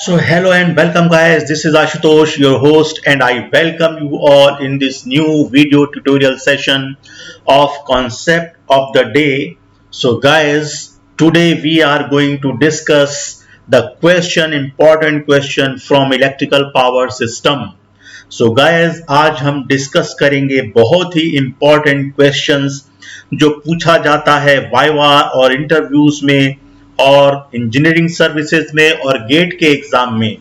So hello and welcome guys, this is Ashutosh, your host, and I welcome you all in this new video tutorial session of concept of the day. So guys, today we are going to discuss the important question from electrical power system. So guys, आज हम discuss करेंगे बहुत ही important questions जो पूछा जाता है viva और interviews में और इंजीनियरिंग सर्विसेज में और गेट के एग्जाम में।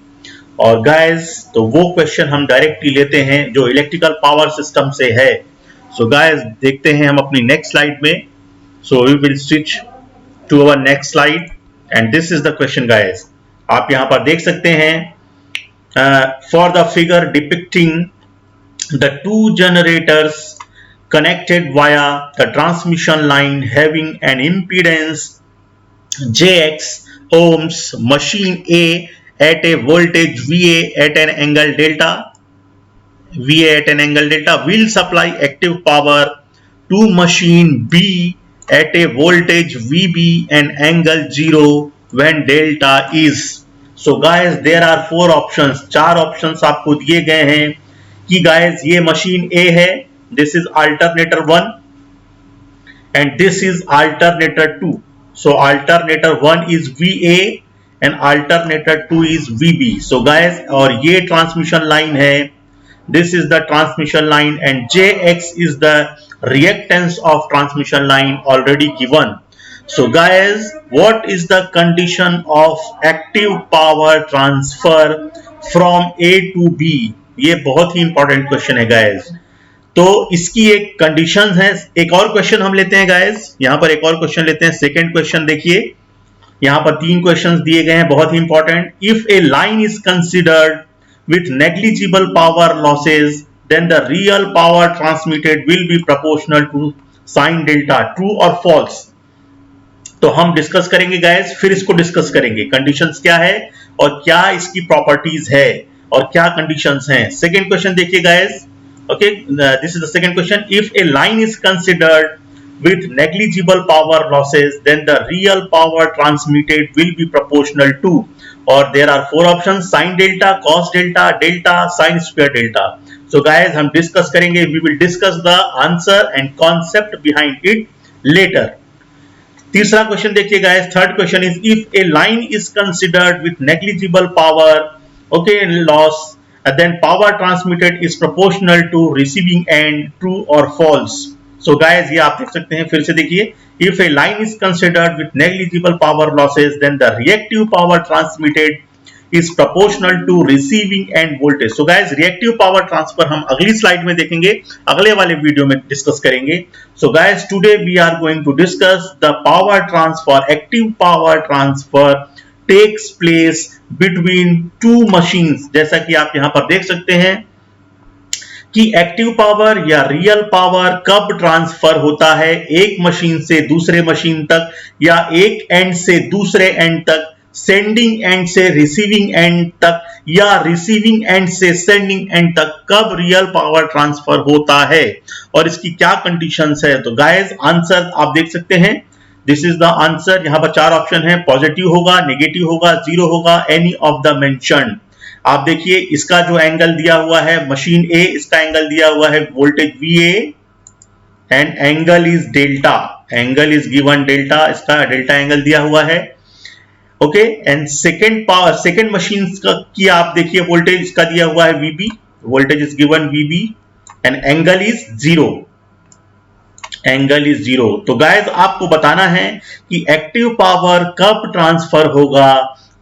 और गाइस तो वो क्वेश्चन हम डायरेक्टली लेते हैं जो इलेक्ट्रिकल पावर सिस्टम से है। सो गाइस देखते हैं हम अपनी नेक्स्ट स्लाइड में। So we will switch to our next slide and this is the question guys. आप यहां पर देख सकते हैं for the figure depicting the two generators connected via the transmission line having an impedance jx ohms, machine A at a voltage Va at an angle delta will supply active power to machine B at a voltage Vb and angle 0 when delta is. So guys there are four options, चार options आपको दिए गए हैं कि guys ये machine A है, this is alternator 1 and this is alternator 2. So alternator 1 is VA and alternator 2 is VB. So guys और ये ट्रांसमिशन लाइन है, this is the transmission line and JX is the reactance of transmission line already given. So guys what is the condition of active power transfer from A to B? ये बहुत ही important question है guys. तो इसकी एक condition है। एक और क्वेश्चन हम लेते हैं गाइस, यहां पर एक और क्वेश्चन लेते हैं। सेकंड क्वेश्चन देखिए, यहां पर तीन क्वेश्चंस दिए गए हैं बहुत ही important. If a line is considered with negligible power losses then the real power transmitted will be proportional to sine delta, true और फॉल्स। तो हम डिस्कस करेंगे गाइस, फिर इसको डिस्कस करेंगे कंडीशंस क्या है और क्या इसकी प्रॉपर्टीज है और क्या कंडीशंस हैं। सेकंड क्वेश्चन देखिए guys, okay this is the second question. If a line is considered with negligible power losses then the real power transmitted will be proportional to, or there are four options, sin delta, cos delta, delta, sin square delta. So guys हम discuss करेंगे, we will discuss the answer and concept behind it later. तीसरा question देखिए guys, third question is if a line is considered with negligible power loss then power transmitted is proportional to receiving end, true or false. So guys ये आप देख सकते हैं, फिर से देखिए, if a line is considered with negligible power losses then the reactive power transmitted is proportional to receiving end voltage. So guys reactive power transfer हम अगली स्लाइड में देखेंगे, अगले वाले वीडियो में डिस्कस करेंगे. So guys today we are going to discuss the power transfer, active power transfer takes place between two machines. जैसा कि आप यहां पर देख सकते हैं कि एक्टिव पावर या रियल पावर कब ट्रांसफर होता है, एक मशीन से दूसरे मशीन तक या एक एंड से दूसरे एंड तक, सेंडिंग एंड से रिसीविंग एंड तक या रिसीविंग एंड से सेंडिंग एंड तक कब रियल पावर ट्रांसफर होता है और इसकी क्या कंडीशंस है। तो गाइस आंसर आप देख सकते हैं, दिस इज द आंसर। यहां पर चार ऑप्शन है, पॉजिटिव होगा, नेगेटिव होगा, जीरो होगा, एनी ऑफ द मेंशन्ड। आप देखिए इसका जो एंगल दिया हुआ है मशीन ए, इसका एंगल दिया हुआ है voltage VA and angle is delta, angle is given delta, इसका डेल्टा एंगल दिया हुआ है। Okay and second power, second machine की आप देखिए वोल्टेज इसका दिया हुआ है VB, voltage is given VB and angle is zero, angle is zero. तो गाइस आपको बताना है कि एक्टिव पावर कब ट्रांसफर होगा,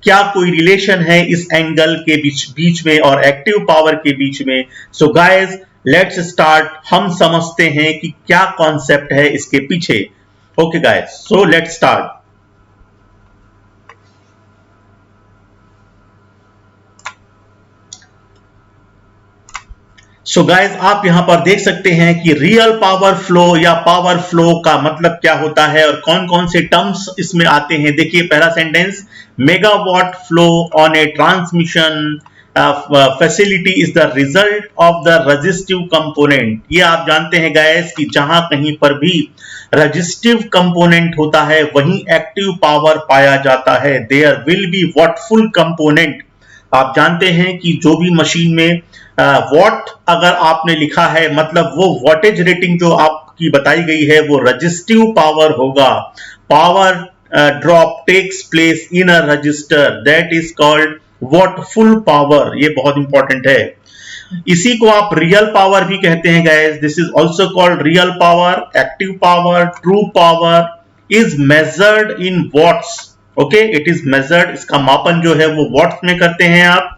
क्या कोई रिलेशन है इस एंगल के बीच में और एक्टिव पावर के बीच में। सो गाइस लेट्स स्टार्ट, हम समझते हैं कि क्या कॉन्सेप्ट है इसके पीछे। Okay guys so let's start. So guys आप यहां पर देख सकते हैं कि रियल पावर फ्लो या पावर फ्लो का मतलब क्या होता है और कौन कौन से टर्म्स इसमें आते हैं। देखिए पहला sentence, megawatt flow on A transmission facility is the result of the resistive component. ये आप जानते हैं गाइस कि जहां कहीं पर भी रेजिस्टिव कंपोनेंट होता है वहीं एक्टिव पावर पाया जाता है। There will be wattful component, आप जानते हैं कि जो भी मशीन में वॉट अगर आपने लिखा है, मतलब वो वॉटेज रेटिंग जो आपकी बताई गई है वो रजिस्टिव पावर होगा। Power drop takes place in a resistor, that is called watt full power. ये बहुत इंपॉर्टेंट है। इसी को आप रियल पावर भी कहते हैं guys. This is also called real power, active power, true power is measured in watts. Okay, it is measured, इसका मापन जो है वो वॉट्स में करते हैं आप।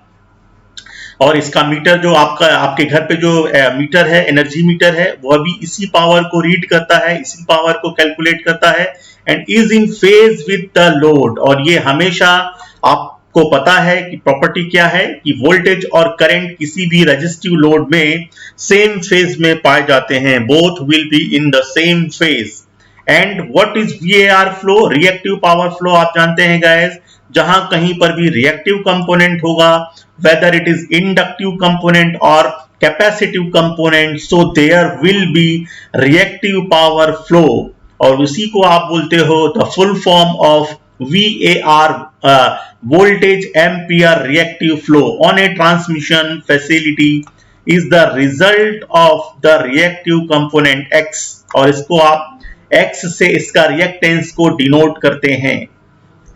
और इसका मीटर जो आपके घर पे जो मीटर है, एनर्जी मीटर है, वह भी इसी पावर को रीड करता है, इसी पावर को कैलकुलेट करता है and is in phase with the load. और ये हमेशा आपको पता है कि प्रॉपर्टी क्या है कि वोल्टेज और करंट किसी भी रेजिस्टिव लोड में सेम फेज में पाए जाते हैं, both will be in the same phase. And what is VAR flow, reactive power flow. आप जानते हैं गाइस, जहां कहीं पर भी रिएक्टिव कंपोनेंट होगा, whether it is inductive component or capacitive component, so there will be reactive power flow। और उसी को आप बोलते हो the full form of VAR, voltage ampere reactive flow on a transmission facility is the result of the reactive component X। और इसको आप X से इसका रिएक्टेंस को डिनोट करते हैं।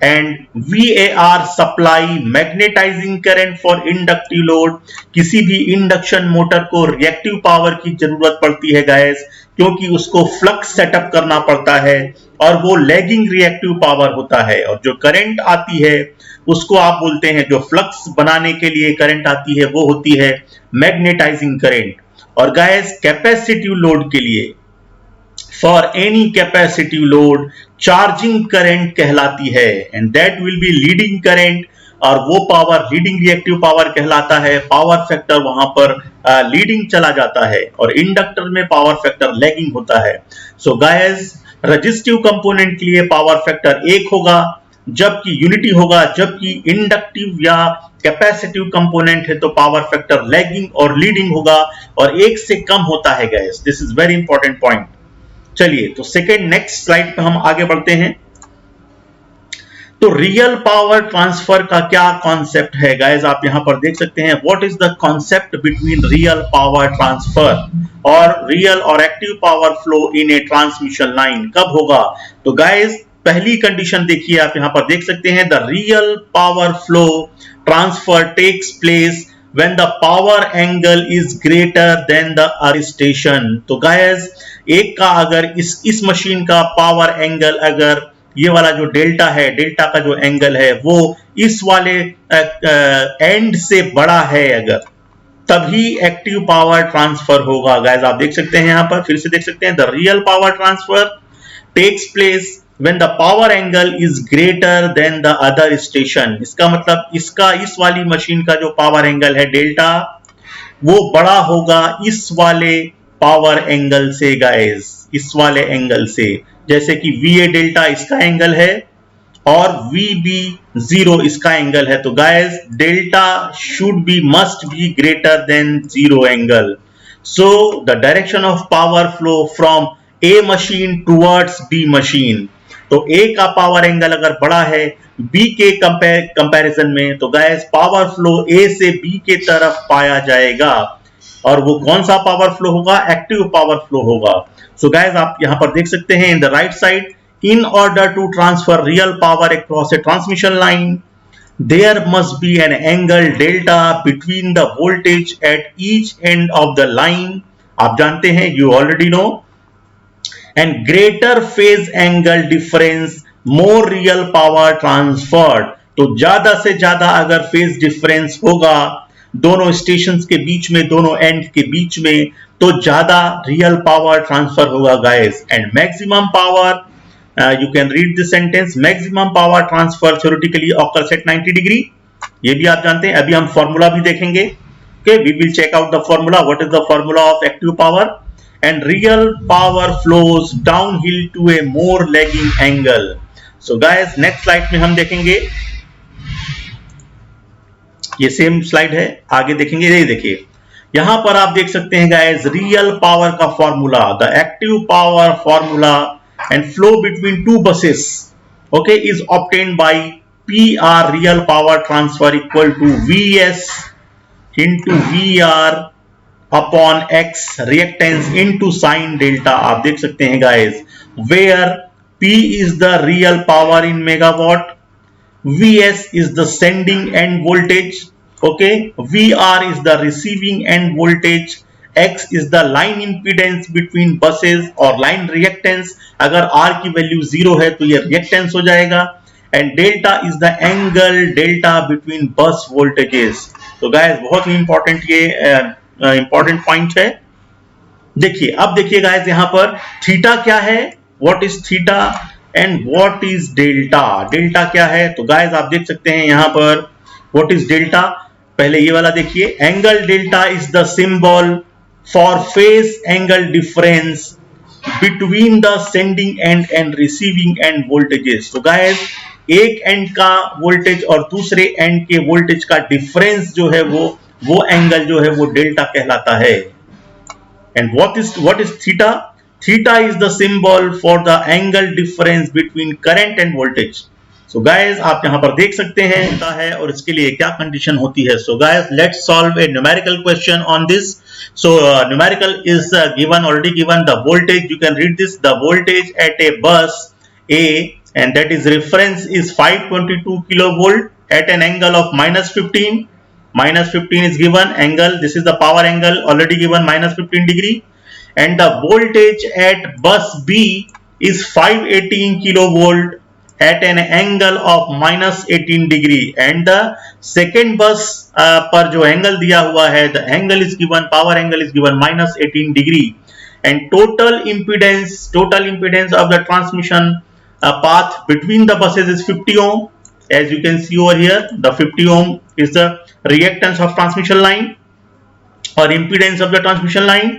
And VAR supply magnetising current for inductive load. किसी भी इंडक्शन मोटर को रिएक्टिव पावर की जरूरत पड़ती है गाइस, क्योंकि उसको फ्लक्स सेटअप करना पड़ता है और वो लैगिंग रिएक्टिव पावर होता है। और जो करंट आती है उसको आप बोलते हैं, जो फ्लक्स बनाने के लिए करंट आती है वो होती है मैग्नेटाइजिंग करंट। और गाइस कैपेसिटिव लोड के लिए, for any capacitive load, charging current कहलाती है and that will be leading current. और वो पावर लीडिंग रिएक्टिव पावर कहलाता है। पावर फैक्टर वहां पर लीडिंग चला जाता है और इंडक्टर में पावर फैक्टर लैगिंग होता है। सो गाइस, रेजिस्टिव कंपोनेंट के लिए पावर फैक्टर 1 होगा, जबकि यूनिटी होगा, जबकि इंडक्टिव या कैपेसिटिव कंपोनेंट है तो पावर फैक्टर लैगिंग और लीडिंग होगा और 1 से कम होता है guys. This is very important point. चलिए तो नेक्स्ट स्लाइड पे हम आगे बढ़ते हैं। तो रियल पावर ट्रांसफर का क्या कॉन्सेप्ट है गाइस, आप यहां पर देख सकते हैं। What is the concept between real power transfer और रियल और active power flow in A transmission line, कब होगा? तो गाइस पहली कंडीशन देखिए, आप यहां पर देख सकते हैं, the real power flow transfer takes place when the power angle is greater than the arrestation। तो गाइस एक का अगर इस मशीन का पावर एंगल, अगर ये वाला जो डेल्टा है, डेल्टा का जो एंगल है वो इस वाले एंड से बड़ा है अगर, तभी एक्टिव पावर ट्रांसफर होगा। गाइस आप देख सकते हैं, यहां पर फिर से देख सकते हैं, the real power transfer takes place when the power angle is greater than the other station। इसका मतलब इसका इस वाली मशीन का जो पावर एंगल है डेल्टा, वो बड़ा होगा इस वाले पावर एंगल से गाइस, इस वाले एंगल से। जैसे कि VA डेल्टा इसका एंगल है और VB0 इसका एंगल है। तो guys delta should be must be greater than 0 angle. So the direction of power flow from A machine towards B machine. तो A का पावर एंगल अगर बड़ा है B के कंपैरिजन में, तो गाइस पावर फ्लो A से B के तरफ पाया जाएगा। और वो कौन सा पावर फ्लो होगा? एक्टिव पावर फ्लो होगा। सो गाइस आप यहां पर देख सकते हैं, in the right side, in order to transfer real power across a transmission line, there must be an angle delta between the voltage at each end of the line. आप जानते हैं, you already know, and greater phase angle difference, more real power transferred। तो ज्यादा से ज्यादा अगर phase difference होगा दोनों स्टेशंस के बीच में, दोनों एंड के बीच में, तो ज्यादा रियल पावर ट्रांसफर होगा guys. And maximum power, you can read this sentence, maximum power transfer theoretically occurs eight 90 degree. ये भी आप जानते हैं। अभी हम फॉर्मूला भी देखेंगे। Okay, we will check out the formula. What is the formula of active power? And real power flows downhill to a more lagging angle। So guys next slide में हम देखेंगे, ये सेम स्लाइड है, आगे देखेंगे। ये देखिए यहां पर आप देख सकते हैं गाइस, रियल पावर का formula, the active power formula and flow between two buses, okay, is obtained by PR real power transfer equal to VS into VR upon X reactance into sin delta. आप देख सकते हैं guys, where P is the real power in megawatt, Vs is the sending end voltage, okay, VR is the receiving end voltage, X is the line impedance between buses और line reactance. अगर R की value 0 है तो ये reactance हो जाएगा, and delta is the angle delta between bus voltages. तो guys बहुत ही important ये important point है. देखिए अब देखिए गाइस यहाँ पर थीटा क्या है, what is theta and what is delta. Delta क्या है तो गाइस आप देख सकते हैं यहाँ पर व्हाट इज डेल्टा. पहले ये वाला देखिए, angle delta is the symbol for phase angle difference between the sending end and receiving end voltages. तो गाइस एक एंड का वोल्टेज और दूसरे एंड के वोल्टेज का डिफरेंस जो है वो एंगल जो है वो डेल्टा कहलाता है. And what is theta? Theta is the symbol for the angle difference between current and voltage. So guys आप यहाँ पर देख सकते हैं होता है और इसके लिए क्या कंडीशन होती है. So guys let's solve a numerical question on this. So numerical is already given the voltage. You can read this. The voltage at a bus A and that is reference is 522 kilovolt at an angle of -15. -15 is given angle. This is the power angle already given -15 degree, and the voltage at bus B is 518 kilovolt at an angle of -18 degree, and the second bus पर जो angle दिया हुआ है the angle is given, power angle is given -18 degree, and total impedance of the transmission path between the buses is 50 ohm. As you can see over here, the 50 ohm is the reactance of transmission line or impedance of the transmission line.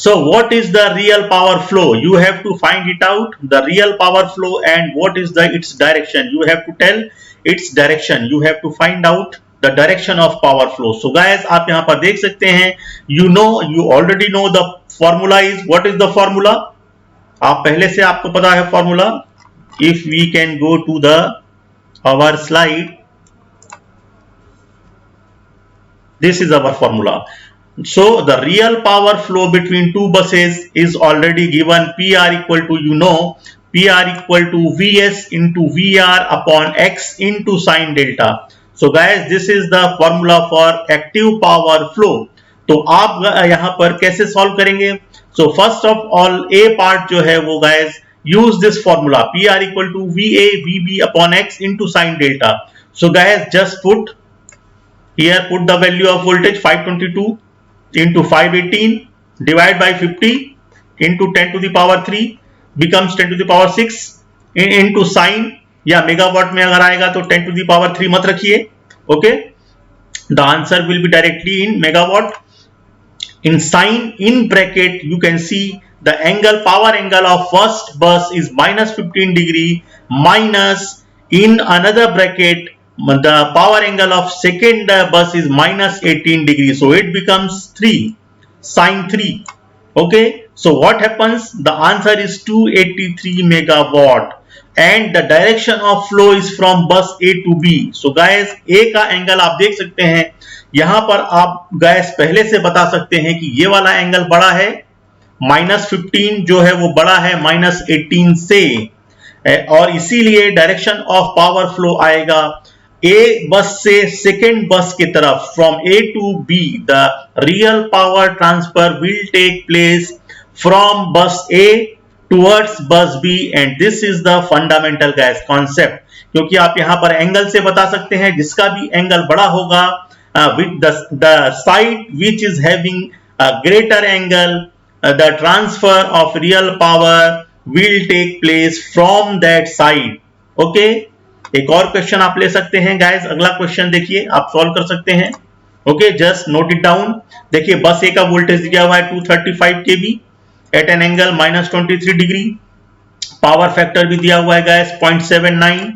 So what is the real power flow? You have to find it out, the real power flow, and what is its direction. You have to tell its direction. You have to find out the direction of power flow. So guys आप यहाँ पर देख सकते हैं, you already know the formula is, what is the formula? आप पहले से आपको पता है formula. If we can go to our slide, this is our formula. So the real power flow between two buses is already given. PR equal to PR equal to Vs into VR upon X into sin delta. So guys this is the formula for active power flow. तो आप यहाँ पर कैसे solve करेंगे? So first of all A part जो है वो guys use this formula, PR equal to VA VB upon X into sin delta. So guys just put the value of voltage 522 into 518 divide by 50 into 10 to the power 3 becomes 10 to the power 6 into sin, या megawatt में अगर आएगा तो 10 to the power 3 मत रखिए. Okay, the answer will be directly in megawatt. In sin, in bracket you can see the power angle of first bus is -15 degree minus in another bracket the power angle of second bus is -18 degree. So it becomes 3 sin 3. Okay, so what happens? The answer is 283 megawatt and the direction of flow is from bus A to B. So guys A का angle आप देख सकते हैं, यहाँ पर आप guys पहले से बता सकते हैं कि ये वाला एंगल बड़ा है, -15 जो है वो बड़ा है -18 से, और इसीलिए डायरेक्शन ऑफ पावर फ्लो आएगा A बस से सेकेंड बस की तरफ. From A to B the real power transfer will take place from bus A towards bus B and this is the fundamental guys concept. क्योंकि आप यहाँ पर angle से बता सकते हैं, जिसका भी एंगल बड़ा होगा with the side which is having a greater angle, the transfer of real power will take place from that side. Okay, एक और क्वेश्चन आप ले सकते हैं गाइस. अगला क्वेश्चन देखिए, आप सॉल्व कर सकते हैं. Okay, just note it down. देखिए बस ए का वोल्टेज दिया हुआ है 235 kV at an angle -23 degree. Power factor भी दिया हुआ है गाइस 0.79.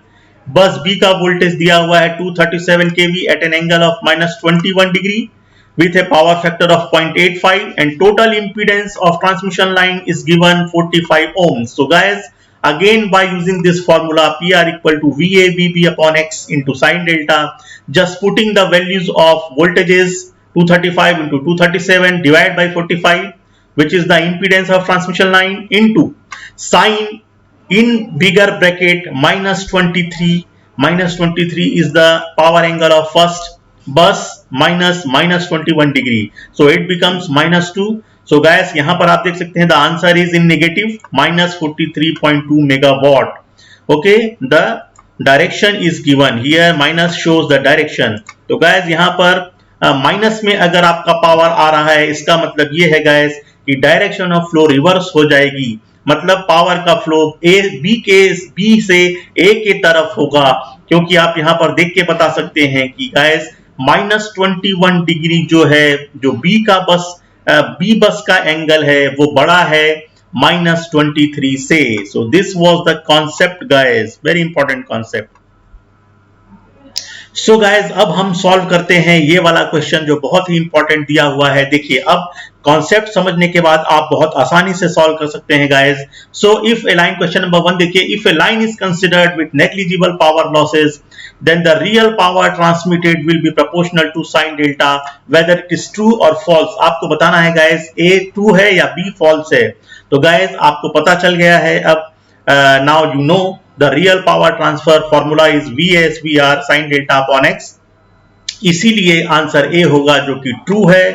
बस बी का वोल्टेज दिया हुआ है 237 kV at an angle of -21 degree with a power factor of 0.85 and total impedance of transmission line is given 45 ohms. So guys again by using this formula PR equal to VABB upon X into sine delta, just putting the values of voltages 235 into 237 divided by 45, which is the impedance of transmission line, into sine in bigger bracket minus 23. Minus 23 is the power angle of first bus minus 21 degree, so it becomes minus 2. So guys, यहाँ पर आप देख सकते हैं the answer is in negative minus 43.2 megawatt. Okay, the direction is given here, minus shows the direction. तो guys यहाँ पर minus में अगर आपका पावर आ रहा है, इसका मतलब ये है guys कि डायरेक्शन ऑफ फ्लो रिवर्स हो जाएगी, मतलब पावर का फ्लो बी से ए के तरफ होगा, क्योंकि आप यहाँ पर देख के बता सकते हैं कि गाइस minus 21 डिग्री जो है, जो बी बस का एंगल है वो बड़ा है minus 23 से. So this was the concept guys, very important concept. So guys, अब हम सॉल्व करते हैं ये वाला क्वेश्चन जो बहुत ही इंपॉर्टेंट दिया हुआ है. देखिए, अब कॉन्सेप्ट समझने के बाद आप बहुत आसानी से सॉल्व कर सकते हैं guys. So if a line, question number 1 देखिए, if a line is considered with negligible power losses then the real power transmitted will be proportional to sin delta whether it is true or false. आपको बताना है guys A true है या B false है. तो guys आपको पता चल गया है अब. now you know the real power transfer formula is VSVR sin delta upon X. इसीलिए आंसर A होगा जो कि ट्रू है.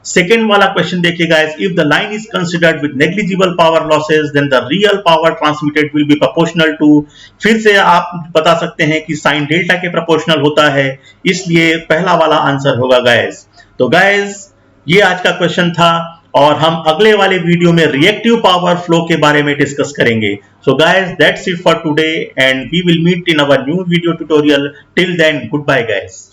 सेकेंड वाला क्वेश्चन देखिए guys, if the line is considered with negligible power losses then the real power transmitted will be proportional to. फिर से आप बता सकते हैं कि साइन डेल्टा के प्रोपोर्शनल होता है, इसलिए पहला वाला आंसर होगा गाइस. तो गाइस ये आज का क्वेश्चन था और हम अगले वाले वीडियो में रिएक्टिव पावर फ्लो के बारे में डिस्कस करेंगे. So guys that's it for today and we will meet in our new video tutorial. Till then goodbye guys.